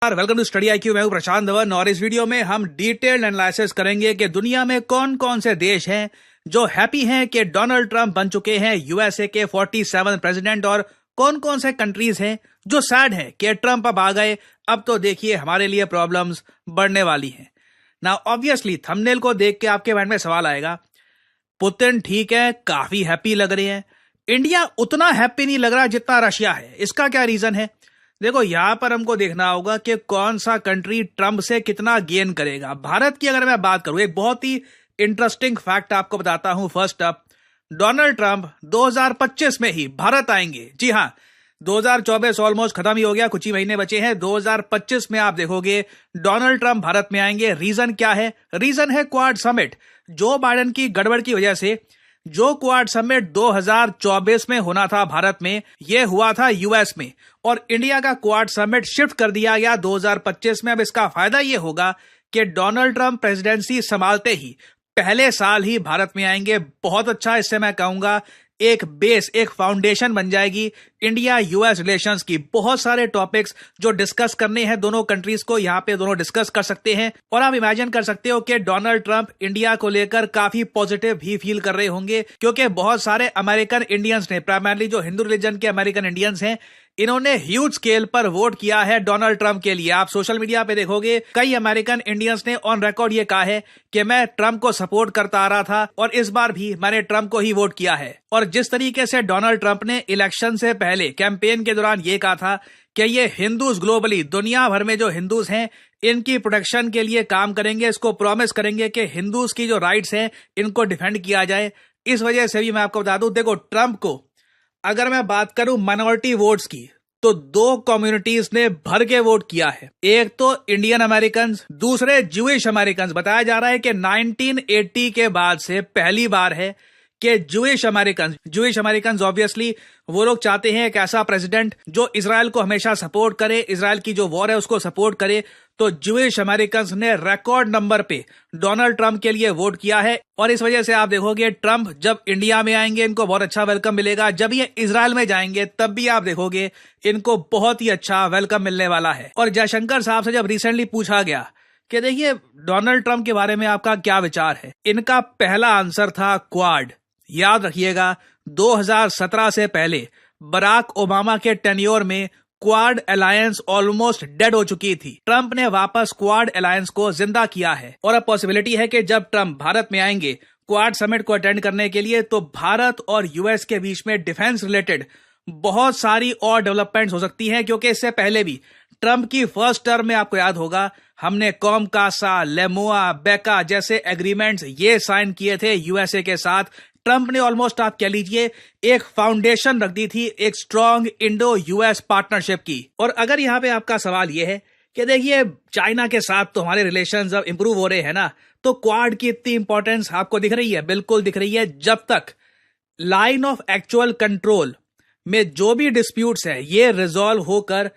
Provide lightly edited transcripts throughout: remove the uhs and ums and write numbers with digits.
Welcome to study IQ. मैं हूं प्रशांत धवन और इस वीडियो में हम डिटेल्ड एनालिसिस करेंगे कि दुनिया में कौन कौन से देश हैं जो हैप्पी हैं कि डोनाल्ड ट्रंप बन चुके हैं यूएसए के 47 प्रेसिडेंट, और कौन कौन से कंट्रीज हैं जो सैड हैं कि ट्रंप अब आ गए। अब तो देखिए हमारे लिए प्रॉब्लम्स बढ़ने वाली हैं ना। ऑब्वियसली थंबनेल को देख के आपके माइंड में सवाल आएगा, पुतिन ठीक है, काफी हैप्पी लग रहे हैं, इंडिया उतना हैप्पी नहीं लग रहा जितना रशिया है। इसका क्या रीजन है? देखो यहां पर हमको देखना होगा कि कौन सा कंट्री ट्रंप से कितना गेन करेगा। भारत की अगर मैं बात करूं, एक बहुत ही इंटरेस्टिंग फैक्ट आपको बताता हूं। फर्स्ट अप, डोनाल्ड ट्रंप 2025 में ही भारत आएंगे। जी हां, 2024 ऑलमोस्ट खत्म ही हो गया, कुछ ही महीने बचे हैं। 2025 में आप देखोगे डोनाल्ड ट्रंप भारत में आएंगे। रीजन क्या है? रीजन है क्वाड समिट। जो बाइडेन की गड़बड़ की वजह से जो क्वाड समिट 2024 में होना था भारत में, यह हुआ था यूएस में, और इंडिया का क्वाड समिट शिफ्ट कर दिया गया 2025 में। अब इसका फायदा यह होगा कि डोनाल्ड ट्रंप प्रेसिडेंसी संभालते ही पहले साल ही भारत में आएंगे। बहुत अच्छा, इससे मैं कहूंगा एक बेस, एक फाउंडेशन बन जाएगी इंडिया यूएस रिलेशंस की। बहुत सारे टॉपिक्स जो डिस्कस करने हैं दोनों कंट्रीज को, यहां पे दोनों डिस्कस कर सकते हैं। और आप इमेजिन कर सकते हो कि डोनाल्ड ट्रंप इंडिया को लेकर काफी पॉजिटिव भी फील कर रहे होंगे, क्योंकि बहुत सारे अमेरिकन इंडियंस ने, प्राइमरली जो हिंदू रिलीजन के अमेरिकन इंडियंस हैं, इन्होंने ह्यूज स्केल पर वोट किया है डोनाल्ड ट्रंप के लिए। आप सोशल मीडिया पे देखोगे कई अमेरिकन इंडियंस ने ऑन रिकॉर्ड ये कहा है कि मैं ट्रंप को सपोर्ट करता आ रहा था और इस बार भी मैंने ट्रंप को ही वोट किया है। और जिस तरीके से डोनाल्ड ट्रंप ने इलेक्शन से पहले कैंपेन के दौरान ये कहा था कि ये हिंदूज ग्लोबली, दुनिया भर में जो हिंदूज हैं, इनकी प्रोटेक्शन के लिए काम करेंगे, इसको प्रॉमिस करेंगे कि हिंदूज की जो राइट्स हैं इनको डिफेंड किया जाए। इस वजह से भी मैं आपको बता दूं, देखो ट्रंप को अगर मैं बात करूं माइनॉरिटी वोट्स की, तो दो कम्युनिटीज ने भर के वोट किया है। एक तो इंडियन अमेरिकन, दूसरे ज्यूइश अमेरिकन। बताया जा रहा है कि 1980 के बाद से पहली बार है कि ज्यूइश अमेरिकन ऑब्वियसली वो लोग चाहते हैं एक ऐसा प्रेसिडेंट जो इजराइल को हमेशा सपोर्ट करे, इजराइल की जो वॉर है उसको सपोर्ट करे। तो ज्यूइश अमेरिकन ने रिकॉर्ड नंबर पे डोनाल्ड ट्रंप के लिए वोट किया है। और इस वजह से आप देखोगे ट्रंप जब इंडिया में आएंगे इनको बहुत अच्छा वेलकम मिलेगा। जब ये इजराइल में जाएंगे तब भी आप देखोगे इनको बहुत ही अच्छा वेलकम मिलने वाला है। और जयशंकर साहब से जब रिसेंटली पूछा गया कि देखिए डोनाल्ड ट्रंप के बारे में आपका क्या विचार है, इनका पहला आंसर था क्वाड। याद रखिएगा 2017 से पहले बराक ओबामा के टेन्योर में क्वाड अलायंस ऑलमोस्ट डेड हो चुकी थी। ट्रंप ने वापस क्वाड अलायंस को जिंदा किया है। और अब पॉसिबिलिटी है कि जब ट्रंप भारत में आएंगे क्वाड समिट को अटेंड करने के लिए, तो भारत और यूएस के बीच में डिफेंस रिलेटेड बहुत सारी और डेवलपमेंट्स हो सकती हैं। क्योंकि इससे पहले भी ट्रंप की फर्स्ट टर्म में आपको याद होगा हमने कॉमकासा, लेमोआ, बेका जैसे एग्रीमेंट्स ये साइन किए थे यूएसए के साथ। ट्रंप ने ऑलमोस्ट आप कह लीजिए एक फाउंडेशन रख दी थी एक स्ट्रॉन्ग इंडो यूएस पार्टनरशिप की। और अगर यहाँ पे आपका सवाल यह है कि देखिए चाइना के साथ तो हमारे रिलेशंस अब इंप्रूव हो रहे हैं ना, तो क्वाड की इतनी इंपॉर्टेंस आपको दिख रही है? बिल्कुल दिख रही है। जब तक लाइन ऑफ एक्चुअल कंट्रोल में जो भी डिस्प्यूट्स है ये रिजॉल्व होकर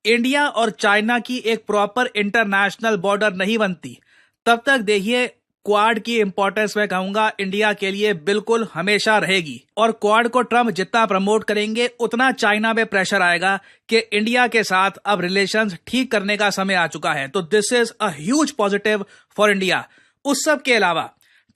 इंडिया और चाइना की एक प्रॉपर इंटरनेशनल बॉर्डर नहीं बनती, तब तक देखिए क्वाड की इंपॉर्टेंस मैं कहूंगा इंडिया के लिए बिल्कुल हमेशा रहेगी। और क्वाड को ट्रंप जितना प्रमोट करेंगे उतना चाइना में प्रेशर आएगा कि इंडिया के साथ अब रिलेशंस ठीक करने का समय आ चुका है। तो this is a huge positive for India. उस सब के अलावा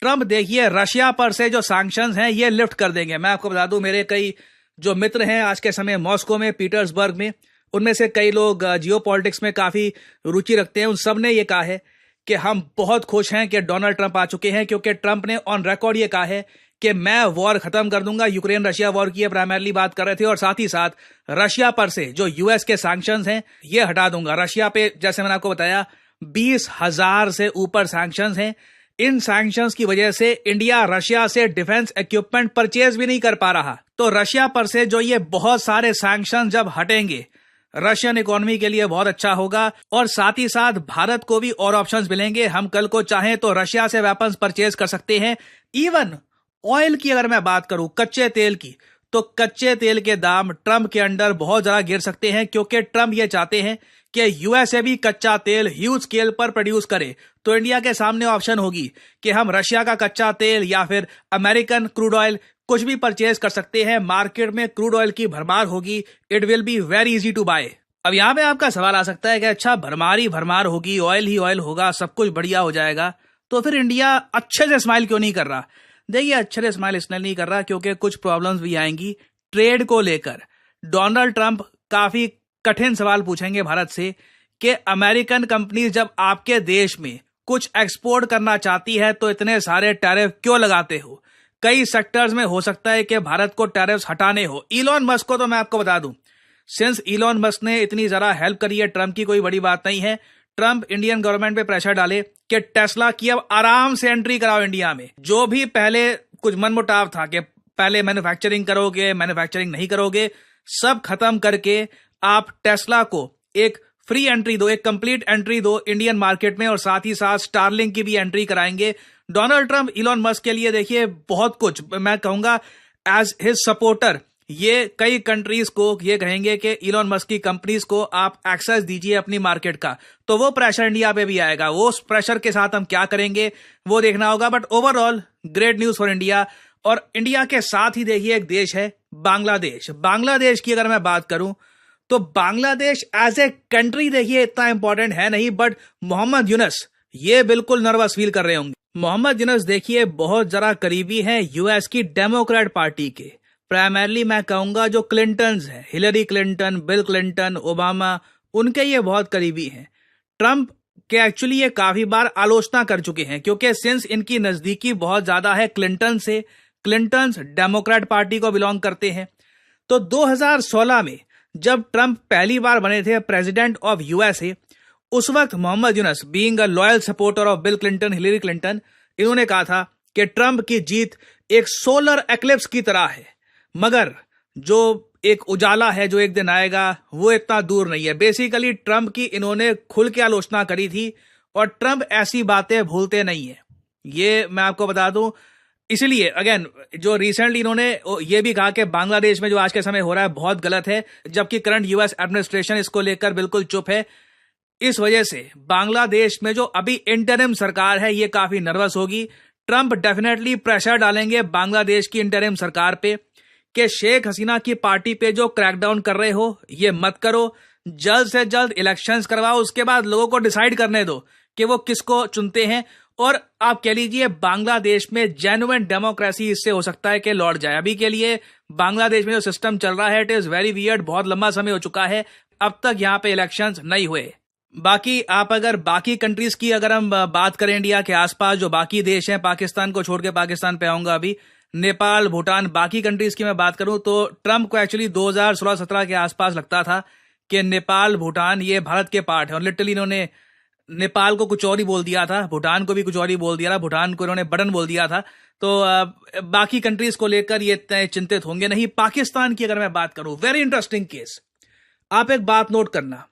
ट्रंप देखिए रशिया पर से जो सैंक्शंस हैं ये लिफ्ट कर देंगे। मैं आपको बता दूं, मेरे कई जो मित्र हैं आज के समय मॉस्को में, पीटर्सबर्ग में, उनमें से कई लोग जियो पॉलिटिक्स में काफी रुचि रखते हैं। उन सब ने ये कहा है कि हम बहुत खुश हैं कि डोनाल्ड ट्रंप आ चुके हैं, क्योंकि ट्रंप ने ऑन रिकॉर्ड ये कहा है कि मैं वॉर खत्म कर दूंगा। यूक्रेन रशिया वॉर की प्राइमरली बात कर रहे थे, और साथ ही साथ रशिया पर से जो यूएस के सैंक्शंस हैं ये हटा दूंगा। रशिया पे जैसे मैंने आपको बताया 20,000 से ऊपर सैंक्शंस हैं। इन सैंक्शंस की वजह से इंडिया रशिया से डिफेंस इक्विपमेंट परचेज भी नहीं कर पा रहा। तो रशिया पर से जो ये बहुत सारे सैंक्शन जब हटेंगे, रशियन इकोनॉमी के लिए बहुत अच्छा होगा। और साथ ही साथ भारत को भी और ऑप्शंस मिलेंगे। हम कल को चाहें तो रशिया से वेपन्स परचेज कर सकते हैं। इवन ऑयल की अगर मैं बात करूं, कच्चे तेल की, तो कच्चे तेल के दाम ट्रंप के अंडर बहुत ज्यादा गिर सकते हैं, क्योंकि ट्रंप ये चाहते हैं कि यूएसए भी कच्चा तेल ह्यूज स्केल पर प्रोड्यूस करे। तो इंडिया के सामने ऑप्शन होगी कि हम रशिया का कच्चा तेल या फिर अमेरिकन क्रूड ऑयल कुछ भी परचेज कर सकते हैं। मार्केट में क्रूड ऑयल की भरमार होगी। It will be very easy to buy. अब यहाँ पे आपका सवाल आ सकता है कि अच्छा भरमार ही भरमार होगी, ऑयल ही ऑयल होगा, सब कुछ बढ़िया हो जाएगा, तो फिर इंडिया अच्छे से स्माइल क्यों नहीं कर रहा? देखिए, अच्छे से स्माइल इसलिए नहीं कर रहा क्योंकि कुछ प्रॉब्लम्स भी आएंगी ट्रेड को लेकर। डोनाल्ड ट्रंप काफी कठिन सवाल पूछेंगे भारत से कि अमेरिकन कंपनीज जब आपके देश में कुछ एक्सपोर्ट करना चाहती है तो इतने सारे टैरिफ क्यों लगाते हो? कई सेक्टर्स में हो सकता है कि भारत को टैरिफ्स हटाने हो। इलॉन मस्क को तो मैं आपको बता दूं, सिंस इलॉन मस्क ने इतनी ज्यादा हेल्प करी है ट्रंप की, कोई बड़ी बात नहीं है। ट्रंप इंडियन गवर्नमेंट पे प्रेशर डाले कि टेस्ला की अब आराम से एंट्री कराओ इंडिया में। जो भी पहले कुछ मनमुटाव था कि पहले मैन्युफैक्चरिंग करोगे, मैन्युफैक्चरिंग नहीं करोगे, सब खत्म करके आप टेस्ला को एक फ्री एंट्री दो, एक कंप्लीट एंट्री दो इंडियन मार्केट में, और साथ ही साथ स्टारलिंक की भी एंट्री कराएंगे। डोनाल्ड ट्रंप इलॉन मस्क के लिए देखिए बहुत कुछ, मैं कहूंगा एज हिज सपोर्टर ये कई कंट्रीज को ये कहेंगे कि इलॉन मस्क की कंपनीज को आप एक्सेस दीजिए अपनी मार्केट का, तो वो प्रेशर इंडिया पे भी आएगा। वो उस प्रेशर के साथ हम क्या करेंगे वो देखना होगा। But overall great news for India. और इंडिया के साथ ही देखिए एक देश है बांग्लादेश। बांग्लादेश की अगर मैं बात करूं तो बांग्लादेश एज ए कंट्री देखिए इतना इंपॉर्टेंट है नहीं, बट मोहम्मद यूनुस ये बिल्कुल नर्वस फील कर रहे होंगे। मोहम्मद यूनुस देखिए बहुत जरा करीबी है यूएस की डेमोक्रेट पार्टी के। प्राइमरली मैं कहूंगा जो क्लिंटन्स हैं, Hillary Clinton, bill Clinton, Obama, उनके ये बहुत करीबी हैं। ट्रंप के एक्चुअली ये काफी बार आलोचना कर चुके हैं क्योंकि सिंस इनकी नजदीकी बहुत ज्यादा है क्लिंटन से, क्लिंटन्स डेमोक्रेट पार्टी को बिलोंग करते हैं। तो 2016 में जब ट्रंप पहली बार बने थे प्रेसिडेंट ऑफ यूएसए, उस वक्त Mohammad Yunus being a loyal supporter of Bill Clinton, Hillary Clinton, इन्होंने कहा था कि ट्रंप की जीत एक सोलर एक्लिप्स की तरह है, मगर जो एक उजाला है जो एक दिन आएगा वो इतना दूर नहीं है। बेसिकली ट्रंप की इन्होंने खुल के आलोचना करी थी और ट्रंप ऐसी बातें भूलते नहीं है, ये मैं आपको बता दूं। इसलिए अगेन जो रिसेंटली इन्होंने ये भी कहा कि बांग्लादेश में जो आज के समय हो रहा है बहुत गलत है, जबकि करंट यूएस एडमिनिस्ट्रेशन इसको लेकर बिल्कुल चुप है। इस वजह से बांग्लादेश में जो अभी इंटरिम सरकार है ये काफी नर्वस होगी। ट्रंप डेफिनेटली प्रेशर डालेंगे बांग्लादेश की इंटरिम सरकार पे कि शेख हसीना की पार्टी पे जो क्रैकडाउन कर रहे हो ये मत करो, जल्द से जल्द इलेक्शंस करवाओ, उसके बाद लोगों को डिसाइड करने दो कि वो किसको चुनते हैं। और आप कह लीजिए बांग्लादेश में जेन्युइन डेमोक्रेसी इससे हो सकता है कि लौट जाए। अभी के लिए बांग्लादेश में जो सिस्टम चल रहा है इट इज वेरी वियर्ड, बहुत लंबा समय हो चुका है, अब तक यहाँ पे इलेक्शंस नहीं हुए। बाकी आप अगर बाकी कंट्रीज की अगर हम बात करें इंडिया के आसपास जो बाकी देश हैं, पाकिस्तान को छोड़ के, पाकिस्तान पे आऊंगा अभी, नेपाल, भूटान, बाकी कंट्रीज की मैं बात करूं तो ट्रंप को एक्चुअली 2016-17 के आसपास लगता था कि नेपाल, भूटान ये भारत के पार्ट है, और लिटरली इन्होंने नेपाल को कुछ और ही बोल दिया था, भूटान को भी कुछ और ही बोल दिया था, भूटान को इन्होंने बटन बोल दिया था। तो बाकी कंट्रीज को लेकर ये इतने चिंतित होंगे नहीं। पाकिस्तान की अगर मैं बात करूं, वेरी इंटरेस्टिंग केस। आप एक बात नोट करना,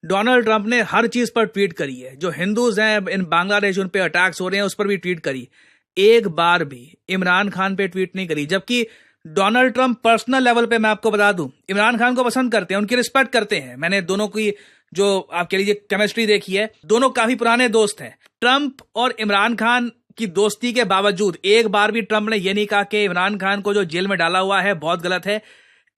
डोनाल्ड ट्रंप ने हर चीज पर ट्वीट करी है, जो हिंदूज हैं इन बांग्लादेश उन पे अटैक्स हो रहे हैं उस पर भी ट्वीट करी, एक बार भी इमरान खान पे ट्वीट नहीं करी। जबकि डोनाल्ड ट्रंप पर्सनल लेवल पे मैं आपको बता दूं इमरान खान को पसंद करते हैं, उनकी रिस्पेक्ट करते हैं। मैंने दोनों की जो आप कह लीजिए केमिस्ट्री देखी है, दोनों काफी पुराने दोस्त हैं। ट्रंप और इमरान खान की दोस्ती के बावजूद एक बार भी ट्रंप ने यह नहीं कहा कि इमरान खान को जो जेल में डाला हुआ है बहुत गलत है।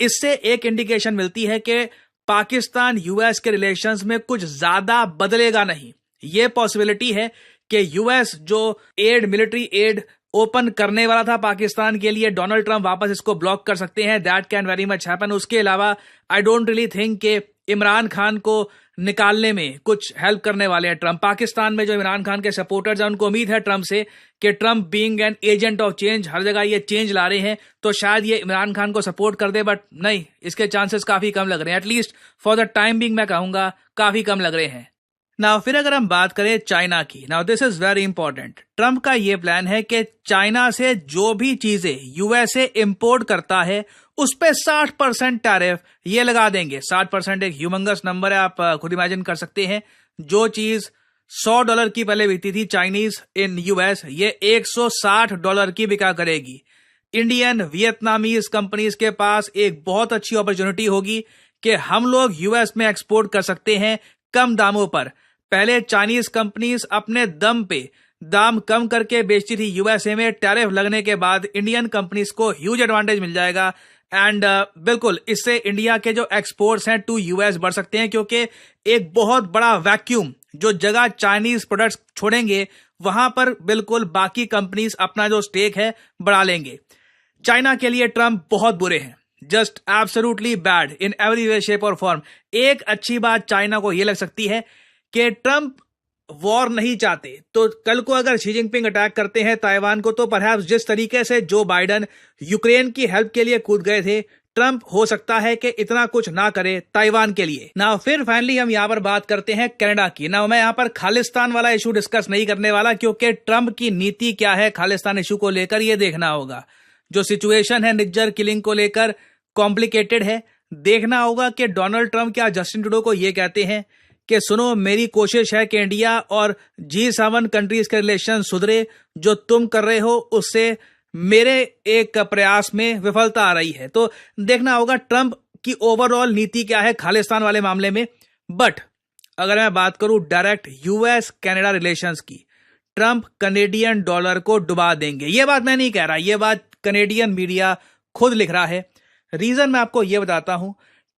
इससे एक इंडिकेशन मिलती है कि पाकिस्तान यूएस के रिलेशंस में कुछ ज्यादा बदलेगा नहीं। यह पॉसिबिलिटी है कि यूएस जो मिलिट्री एड ओपन करने वाला था पाकिस्तान के लिए, डोनाल्ड ट्रंप वापस इसको ब्लॉक कर सकते हैं। That can very much happen. उसके अलावा आई डोंट रियली थिंक कि इमरान खान को निकालने में कुछ हेल्प करने वाले हैं ट्रंप। पाकिस्तान में जो इमरान खान के सपोर्टर्स हैं उनको उम्मीद है ट्रंप से कि Trump being an agent of change, हर जगह ये चेंज ला रहे हैं, तो शायद ये इमरान खान को सपोर्ट कर दे, बट नहीं, इसके चांसेस काफी कम लग रहे हैं। At least for the time being मैं कहूंगा काफी कम लग रहे हैं। नाउ फिर अगर हम बात करें चाइना की, now this is very important. Trump का ये प्लान है कि चाइना से जो भी चीजें यूएसए इंपोर्ट करता है उस पे 60% टैरिफ ये लगा देंगे। 60% एक ह्यूमंगस नंबर है, आप खुद इमेजिन कर सकते हैं। जो चीज $100 की पहले बिकती थी चाइनीज इन यूएस, ये $160 की बिका करेगी। इंडियन, वियतनामीज कंपनीज के पास एक बहुत अच्छी अपॉर्चुनिटी होगी कि हम लोग यूएस में एक्सपोर्ट कर सकते हैं कम दामों पर। पहले चाइनीज कंपनीज अपने दम पे दाम कम करके बेचती थी यूएसए में, टैरिफ लगने के बाद इंडियन कंपनीज को ह्यूज एडवांटेज मिल जाएगा। एंड बिल्कुल इससे इंडिया के जो एक्सपोर्ट्स हैं टू यूएस बढ़ सकते हैं, क्योंकि एक बहुत बड़ा वैक्यूम जो जगह चाइनीज प्रोडक्ट्स छोड़ेंगे वहां पर बिल्कुल बाकी कंपनीज अपना जो स्टेक है बढ़ा लेंगे। चाइना के लिए ट्रम्प बहुत बुरे हैं, just absolutely bad in every way shape और फॉर्म। एक अच्छी बात चाइना को यह लग सकती है कि ट्रम्प वॉर नहीं चाहते, तो कल को अगर शी जिनपिंग अटैक करते हैं ताइवान को, तो परहैप्स जिस तरीके से जो बाइडन यूक्रेन की हेल्प के लिए कूद गए थे, ट्रम्प हो सकता है कि इतना कुछ ना करे ताइवान के लिए। ना फिर फाइनली हम यहां पर बात करते हैं कनाडा की। ना मैं यहां पर खालिस्तान वाला इशू डिस्कस नहीं करने वाला, क्योंकि ट्रम्प की नीति क्या है खालिस्तान इशू को लेकर ये देखना होगा। जो सिचुएशन है निज्जर किलिंग को लेकर कॉम्प्लिकेटेड है, देखना होगा कि डोनाल्ड ट्रम्प क्या जस्टिन ट्रूडो को ये कहते हैं कि सुनो मेरी कोशिश है कि इंडिया और G7 कंट्रीज के रिलेशन सुधरे, जो तुम कर रहे हो उससे मेरे एक प्रयास में विफलता आ रही है। तो देखना होगा ट्रम्प की ओवरऑल नीति क्या है खालिस्तान वाले मामले में। बट अगर मैं बात करूं डायरेक्ट यूएस कनाडा रिलेशंस की, ट्रम्प कनेडियन डॉलर को डुबा देंगे। यह बात मैं नहीं कह रहा, यह बात कनेडियन मीडिया खुद लिख रहा है। रीजन मैं आपको यह बताता हूं,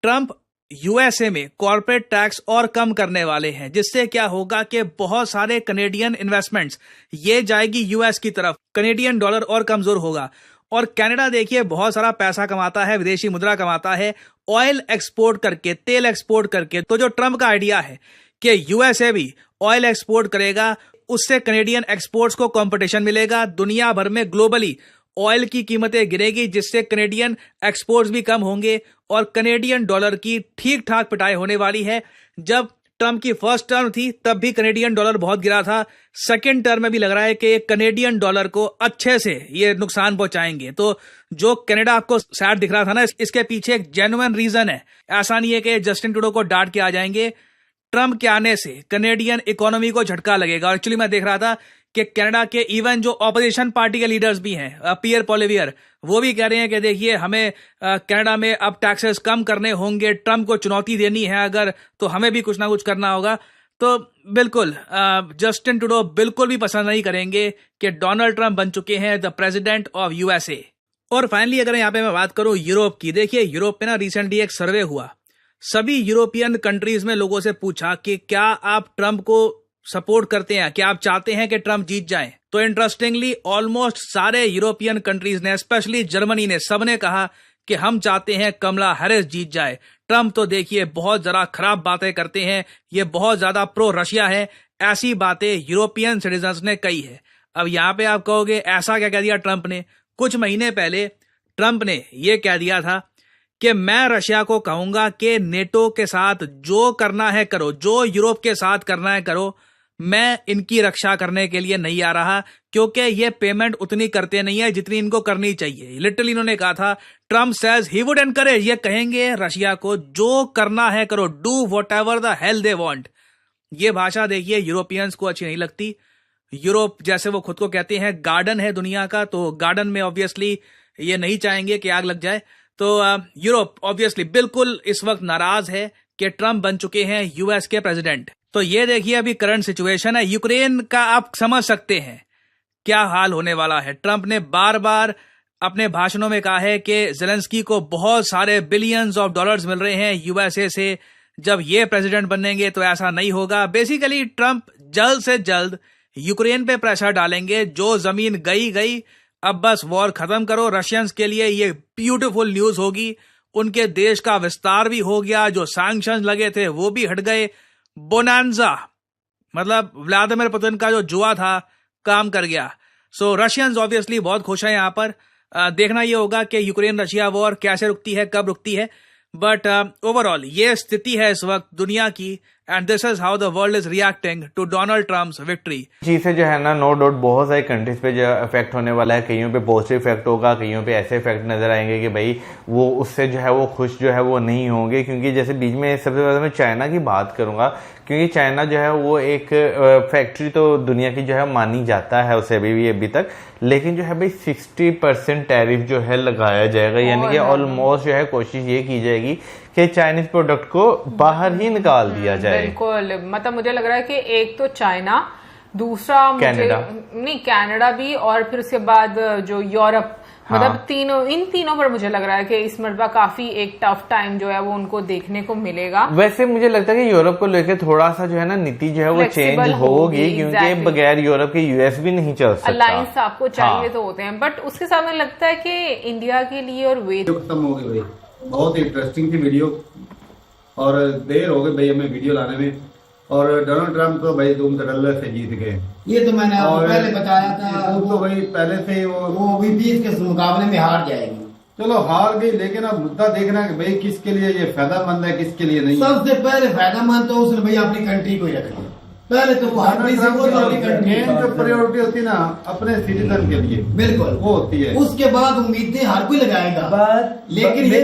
ट्रम्प यूएसए में कॉर्पोरेट टैक्स और कम करने वाले हैं, जिससे क्या होगा कि बहुत सारे कनेडियन इन्वेस्टमेंट्स ये जाएगी यूएस की तरफ, कनेडियन डॉलर और कमजोर होगा। और कनाडा देखिए बहुत सारा पैसा कमाता है, विदेशी मुद्रा कमाता है ऑयल एक्सपोर्ट करके, तेल एक्सपोर्ट करके। तो जो ट्रम्प का आइडिया है कि यूएसए भी ऑयल एक्सपोर्ट करेगा, उससे कनेडियन एक्सपोर्ट्स को कंपटीशन मिलेगा, दुनिया भर में ग्लोबली ऑयल की कीमतें गिरेगी, जिससे कनेडियन एक्सपोर्ट्स भी कम होंगे और कनेडियन डॉलर की ठीक ठाक पिटाई होने वाली है। जब ट्रम्प की फर्स्ट टर्म थी तब भी कनेडियन डॉलर बहुत गिरा था, सेकंड टर्म में भी लग रहा है कि कनेडियन डॉलर को अच्छे से ये नुकसान पहुंचाएंगे। तो जो कनाडा आपको सैड दिख रहा था ना, इसके पीछे एक जेन्युइन रीजन है। ऐसा नहीं है कि जस्टिन ट्रूडो को डांट के आ जाएंगे। ट्रम्प के आने से कनेडियन इकोनॉमी को झटका लगेगा। और एक्चुअली मैं देख रहा था कि कनाडा के इवन जो ऑपोजिशन पार्टी के लीडर्स भी हैं, पियर पोलिवियर, वो भी कह रहे हैं कि देखिए हमें कनाडा में अब टैक्सेस कम करने होंगे, ट्रम्प को चुनौती देनी है अगर, तो हमें भी कुछ ना कुछ करना होगा। तो बिल्कुल जस्टिन ट्रूडो बिल्कुल भी पसंद नहीं करेंगे कि डोनाल्ड ट्रम्प बन चुके हैं द प्रेसिडेंट ऑफ यूएसए। और फाइनली अगर यहाँ पे मैं बात करूं यूरोप की, देखिए यूरोप में ना रिसेंटली एक सर्वे हुआ, सभी यूरोपियन कंट्रीज में लोगों से पूछा कि क्या आप ट्रम्प को सपोर्ट करते हैं, क्या आप चाहते हैं कि ट्रम्प जीत जाए। तो इंटरेस्टिंगली ऑलमोस्ट सारे यूरोपियन कंट्रीज ने, स्पेशली जर्मनी ने, सबने कहा कि हम चाहते हैं कमला हैरिस जीत जाए। ट्रम्प तो देखिए बहुत जरा खराब बातें करते हैं, ये बहुत ज्यादा प्रो रशिया है, ऐसी बातें यूरोपियन सिटीजन्स ने कही है। अब यहाँ पे आप कहोगे ऐसा क्या कह दिया ट्रम्प ने? कुछ महीने पहले ट्रम्प ने यह कह दिया था कि मैं रशिया को कहूंगा कि नेटो के साथ जो करना है करो, जो यूरोप के साथ करना है करो, मैं इनकी रक्षा करने के लिए नहीं आ रहा, क्योंकि ये पेमेंट उतनी करते नहीं है जितनी इनको करनी चाहिए। लिटरली इन्होंने कहा था, Trump says he would encourage, ये कहेंगे रशिया को जो करना है करो, do whatever the hell they want. ये भाषा देखिए यूरोपियंस को अच्छी नहीं लगती। यूरोप जैसे वो खुद को कहते हैं गार्डन है दुनिया का, तो गार्डन में ऑब्वियसली ये नहीं चाहेंगे कि आग लग जाए। तो यूरोप ऑब्वियसली बिल्कुल इस वक्त नाराज है कि ट्रम्प बन चुके हैं यूएस के प्रेसिडेंट। तो ये देखिए अभी करंट सिचुएशन है यूक्रेन का, आप समझ सकते हैं क्या हाल होने वाला है। ट्रम्प ने बार बार अपने भाषणों में कहा है कि ज़ेलेंस्की को बहुत सारे बिलियंस ऑफ डॉलर्स मिल रहे हैं यूएसए से, जब ये प्रेसिडेंट बनेंगे तो ऐसा नहीं होगा। बेसिकली ट्रम्प जल्द से जल्द यूक्रेन पे प्रेशर डालेंगे, जो जमीन गई गई, अब बस वॉर खत्म करो। रशियंस के लिए ये ब्यूटीफुल न्यूज होगी, उनके देश का विस्तार भी हो गया, जो सैंक्शंस लगे थे वो भी हट गए, बोनांजा मतलब व्लादिमीर पुतिन का जो जुआ था काम कर गया। सो रशियंस ऑब्वियसली बहुत खुश हैं यहाँ पर। देखना ये होगा कि यूक्रेन रशिया वॉर कैसे रुकती है, कब रुकती है। बट ओवरऑल ये स्थिति है इस वक्त दुनिया की, and this is how the world is reacting to Donald Trump's victory. चीज से जो है ना, नो डाउट बहुत सारी कंट्रीज पे जो इफेक्ट होने वाला है, कईयों पे पॉजिटिव इफेक्ट होगा, कईयों पे ऐसे इफेक्ट नजर आएंगे कि भाई वो उससे जो है वो खुश जो है वो नहीं होंगे। क्योंकि जैसे बीच में सबसे पहले मैं चाइना की बात करूंगा, क्योंकि चाइना जो है वो एक फैक्ट्री तो दुनिया की जो है मानी जाता है उसे अभी तक, लेकिन जो है भाई 60% टैरिफ जो है लगाया जाएगा, यानी कि ऑलमोस्ट जो है कोशिश ये की जाएगी कि चाइनीज प्रोडक्ट को बाहर ही निकाल दिया जाए। बिल्कुल, मतलब मुझे लग रहा है कि एक तो चाइना, दूसरा कनाडा भी, और फिर उसके बाद जो यूरोप, मतलब इन तीनों पर मुझे लग रहा है कि इस मरतबा काफी एक टफ टाइम जो है वो उनको देखने को मिलेगा। वैसे मुझे लगता है कि यूरोप को लेकर थोड़ा सा जो है ना नीति जो है वो चेंज होगी, क्योंकि बगैर यूरोप के यूएस भी नहीं चल सकता। अलायंस आपको चाहिए तो होते हैं, बट उसके साथ मुझे लगता है कि इंडिया के लिए और वे खत्म हो गई भाई, बहुत इंटरेस्टिंग थी वीडियो और देर हो गई भाई हमें वीडियो लाने में। और डोनाल्ड ट्रम्प तो भाई धूम धड़ल्ले से जीत गए, ये तो मैंने आपको पहले बताया था। वो तो भाई पहले से ही वो भी 20 के मुकाबले में हार जाएगी। चलो हार गई, लेकिन अब मुद्दा देखना कि भाई किसके लिए ये फायदामंद है, किसके लिए नहीं। सबसे पहले फायदामंद तो उसने भाई अपनी कंट्री को ही रख दिया। पहले तो प्रायोरिटी होती ना अपने सिटीजन के लिए, बिल्कुल वो होती है। उसके बाद उम्मीदें हर कोई लगाएगा, लेकिन ये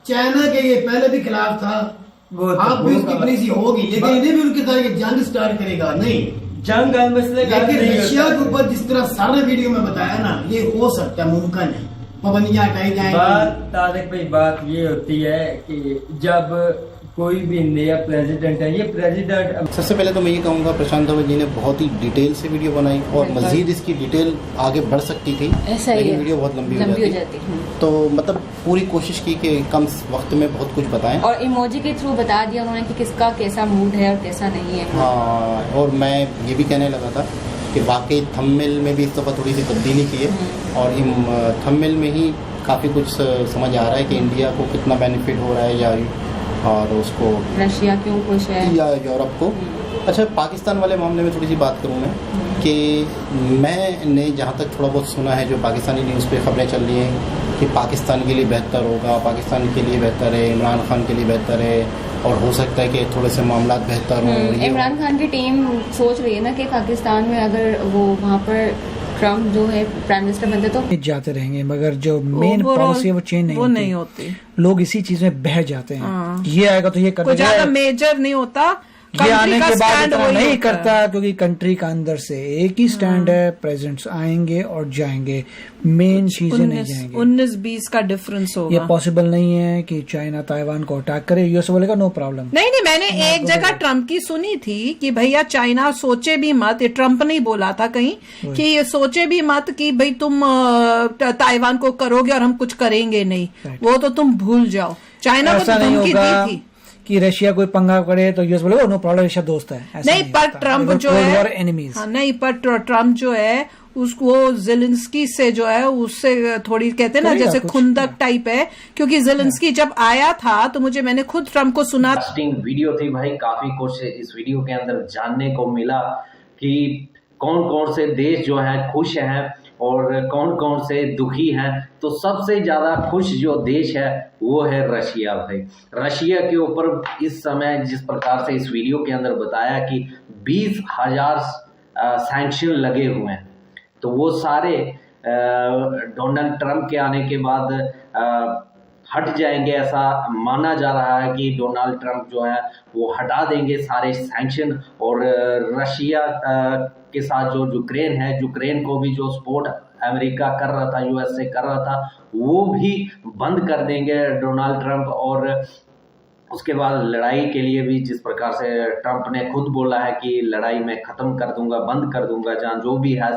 चाइना के ये पहले भी खिलाफ था, आप भी उसकी पॉलिसी होगी, लेकिन इन्हें भी उनके तरह की जंग स्टार्ट करेगा नहीं जंग लेकिन रशिया के ऊपर जिस तरह सारे वीडियो में बताया ना, ये हो सकता है, मुमकिन है, पाबंदियां हटाई जाएंगी। तारिक भाई बात ये होती है कि जब कोई भी नया प्रेसिडेंट है, ये प्रेसिडेंट सबसे पहले तो मैं ये कहूँगा प्रशांत धवन जी ने बहुत ही डिटेल से वीडियो बनाई और मजीद इसकी डिटेल आगे बढ़ सकती थी, लेकिन वीडियो बहुत लंबी हो जाती। तो मतलब पूरी कोशिश की कि कम वक्त में बहुत कुछ बताएं, और इमोजी के थ्रू बता दिया उन्होंने कि किसका कैसा मूड है और कैसा नहीं है। हाँ, और मैं ये भी कहने लगा था कि वाकई थंबनेल में भी इस दफ़ा थोड़ी सी तब्दीली की है और थंबनेल में ही काफ़ी कुछ समझ आ रहा है कि इंडिया को कितना बेनिफिट हो रहा है या और उसको रशिया क्यों खुश है या यूरोप को। अच्छा, पाकिस्तान वाले मामले में थोड़ी सी बात करूँ मैं कि मैंने जहाँ तक थोड़ा बहुत सुना है, जो पाकिस्तानी न्यूज़ पे खबरें चल रही हैं कि पाकिस्तान के लिए बेहतर होगा, पाकिस्तान के लिए बेहतर है, इमरान खान के लिए बेहतर है और हो सकता है कि थोड़े से मामला बेहतर हों। इमरान खान की टीम सोच रही है ना कि पाकिस्तान में अगर वो वहाँ पर ट्रम्प जो है प्राइम मिनिस्टर बनते तो जाते रहेंगे, मगर जो मेन पॉलिसी है वो चेंज नहीं होती। लोग इसी चीज में बह जाते हैं, ये आएगा तो ये कर ज्यादा मेजर नहीं होता, ये आने के बाद नहीं करता, क्योंकि कंट्री का अंदर से एक ही स्टैंड है, प्रेसिडेंट्स आएंगे और जाएंगे, मेन चीजें नहीं जाएंगे। 19-20 का डिफरेंस होगा। ये पॉसिबल नहीं है कि चाइना ताइवान को अटैक करे, यूएस बोलेगा नो प्रॉब्लम। नहीं, मैंने एक जगह ट्रम्प की सुनी थी कि भैया चाइना सोचे भी मत, ये ट्रम्प ने बोला था कहीं कि ये सोचे भी मत कि भाई तुम ताइवान को करोगे और हम कुछ करेंगे नहीं, वो तो तुम भूल जाओ। चाइना को धमकी दी थी कि रशिया कोई पंगा करे तो यूएस बोले नो प्रॉब्लम, रशिया दोस्त है। नहीं, पर ट्रम्प जो है एनिमीज, नहीं, पर ट्रम्प जो है उसको जेलेंस्की से जो है उससे थोड़ी कहते हैं ना जैसे खुंदक टाइप है, क्योंकि जेलेंस्की जब आया था तो मैंने खुद ट्रम्प को सुना। वीडियो थी भाई, काफी कुछ इस वीडियो के अंदर जानने को मिला कि कौन कौन से देश जो है खुश हैं और कौन कौन से दुखी हैं। तो सबसे ज्यादा खुश जो देश है वो है रशिया भाई। रशिया के ऊपर इस समय जिस प्रकार से इस वीडियो के अंदर बताया कि 20,000 सैंक्शन लगे हुए हैं, तो वो सारे डोनाल्ड ट्रम्प के आने के बाद हट जाएंगे, ऐसा माना जा रहा है कि डोनाल्ड ट्रम्प जो है वो हटा देंगे सारे सैंक्शन। और रशिया के साथ जो यूक्रेन है, यूक्रेन को भी जो सपोर्ट अमेरिका कर रहा था, यूएसए कर रहा था, वो भी बंद कर देंगे डोनाल्ड ट्रम्प। और उसके बाद लड़ाई के लिए भी जिस प्रकार से ट्रम्प ने खुद बोला है कि लड़ाई मैं खत्म कर दूंगा, बंद कर दूंगा, जहाँ जो भी है